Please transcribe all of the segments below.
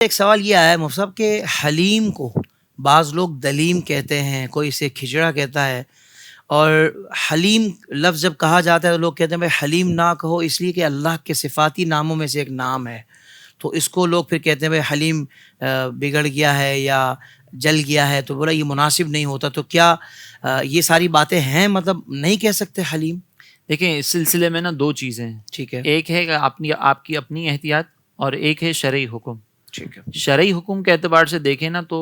ایک سوال یہ آیا ہے مفتی صاحب کہ حلیم کو بعض لوگ دلیم کہتے ہیں، کوئی اسے کھچڑا کہتا ہے، اور حلیم لفظ جب کہا جاتا ہے تو لوگ کہتے ہیں بھائی حلیم نہ کہو، اس لیے کہ اللہ کے صفاتی ناموں میں سے ایک نام ہے، تو اس کو لوگ پھر کہتے ہیں بھائی حلیم بگڑ گیا ہے یا جل گیا ہے، تو بولا یہ مناسب نہیں ہوتا. تو کیا یہ ساری باتیں ہیں، مطلب نہیں کہہ سکتے حلیم؟ دیکھیں اس سلسلے میں نا دو چیزیں ہیں. ٹھیک ہے، ایک ہے کہ آپ کی اپنی احتیاط، اور ایک ہے شرعی حکم. ٹھیک ہے، شرعی حکم کے اعتبار سے دیکھیں نا تو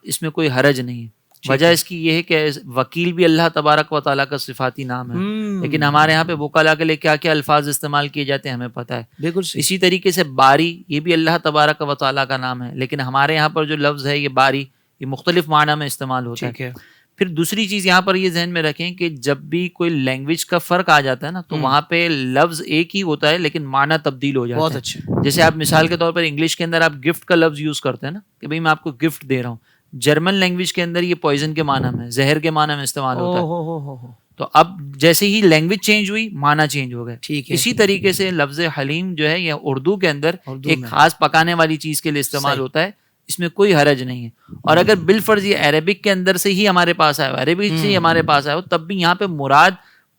اس میں کوئی حرج نہیں ہے. وجہ اس کی یہ ہے کہ وکیل بھی اللہ تبارک و تعالیٰ کا صفاتی نام ہے، لیکن ہمارے یہاں پہ وکلاء کے لیے کیا کیا الفاظ استعمال کیے جاتے ہیں ہمیں پتہ ہے. بالکل صحیح. اسی طریقے سے باری، یہ بھی اللہ تبارک و تعالیٰ کا نام ہے، لیکن ہمارے یہاں پر جو لفظ ہے یہ باری، یہ مختلف معنی میں استعمال ہوتا ہے. ٹھیک ہے، پھر دوسری چیز یہاں پر یہ ذہن میں رکھیں کہ جب بھی کوئی لینگویج کا فرق آ جاتا ہے نا تو وہاں پہ لفظ ایک ہی ہوتا ہے لیکن معنی تبدیل ہو جاتا بہت ہے. اچھا. جیسے آپ مثال کے طور پر انگلش کے اندر آپ گفٹ کا لفظ یوز کرتے ہیں نا کہ بھئی میں آپ کو گفٹ دے رہا ہوں، جرمن لینگویج کے اندر یہ پوائزن کے معنی میں، زہر کے معنی میں استعمال ہوتا ہے. تو اب جیسے ہی لینگویج چینج ہوئی معنی چینج ہو گئے. ٹھیک ہے، اسی طریقے سے لفظ حلیم جو ہے یہ اردو کے اندر اردو ایک میں خاص پکانے والی چیز کے لیے استعمال ہوتا ہے، اس میں کوئی حرج نہیں ہے. اور اگر بالفرض یہ عربک کے اندر سے ہی ہمارے پاس آیا ہو، عربک سے ہی ہمارے پاس آیا ہو، تب بھی یہاں پہ مراد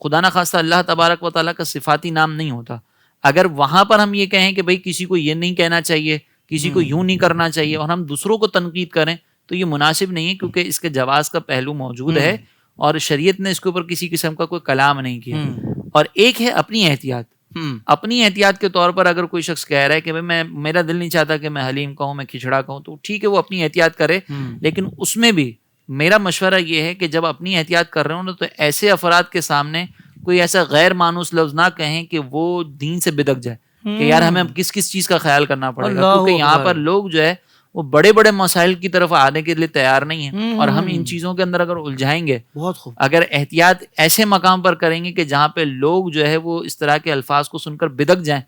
خدا نخواستہ اللہ تبارک و تعالیٰ کا صفاتی نام نہیں ہوتا. اگر وہاں پر ہم یہ کہیں کہ بھئی کسی کو یہ نہیں کہنا چاہیے، کسی کو یوں نہیں کرنا چاہیے، اور ہم دوسروں کو تنقید کریں تو یہ مناسب نہیں ہے، کیونکہ اس کے جواز کا پہلو موجود ہے اور شریعت نے اس کے اوپر کسی قسم کا کوئی کلام نہیں کیا. اور ایک ہے اپنی احتیاط. اپنی احتیاط کے طور پر اگر کوئی شخص کہہ رہا ہے کہ میرا دل نہیں چاہتا کہ میں حلیم کہوں، میں کھچڑا کہوں، تو ٹھیک ہے وہ اپنی احتیاط کرے، لیکن اس میں بھی میرا مشورہ یہ ہے کہ جب اپنی احتیاط کر رہے ہوں تو ایسے افراد کے سامنے کوئی ایسا غیر مانوس لفظ نہ کہیں کہ وہ دین سے بدک جائے کہ یار ہمیں کس کس چیز کا خیال کرنا پڑے گا، کیونکہ یہاں پر لوگ جو ہے وہ بڑے بڑے مسائل کی طرف آنے کے لیے تیار نہیں ہیں، اور ہم ان چیزوں کے اندر اگر الجھائیں گے، بہت خوب، اگر احتیاط ایسے مقام پر کریں گے کہ جہاں پہ لوگ جو ہے وہ اس طرح کے الفاظ کو سن کر بدک جائیں،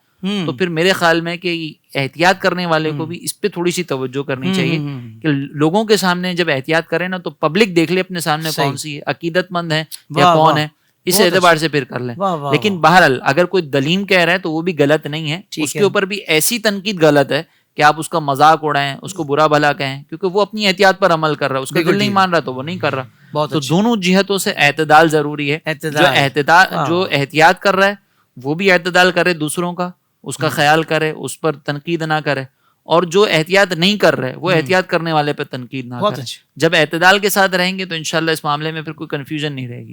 تو پھر میرے خیال میں کہ احتیاط کرنے والے کو بھی اس پہ تھوڑی سی توجہ کرنی چاہیے کہ لوگوں کے سامنے جب احتیاط کریں نا تو پبلک دیکھ لے اپنے سامنے کون سی ہے، عقیدت مند ہے یا کون ہے، اس اعتبار سے پھر کر لیں. لیکن بہرحال اگر کوئی دلیم کہہ رہا ہے تو وہ بھی غلط نہیں ہے، اس کے اوپر بھی ایسی تنقید غلط ہے کہ آپ اس کا مذاق اڑائیں، اس کو برا بھلا کہیں، کیونکہ وہ اپنی احتیاط پر عمل کر رہا ہے، اس کا دل نہیں مان رہا تو وہ نہیں کر رہا. تو دونوں جہتوں سے اعتدال ضروری ہے. جو احتیاط کر رہا ہے وہ بھی اعتدال کرے، دوسروں کا اس کا خیال کرے، اس پر تنقید نہ کرے، اور جو احتیاط نہیں کر رہے وہ احتیاط کرنے والے پہ تنقید نہ کرے. جب اعتدال کے ساتھ رہیں گے تو انشاءاللہ اس معاملے میں پھر کوئی کنفیوژن نہیں رہے گی.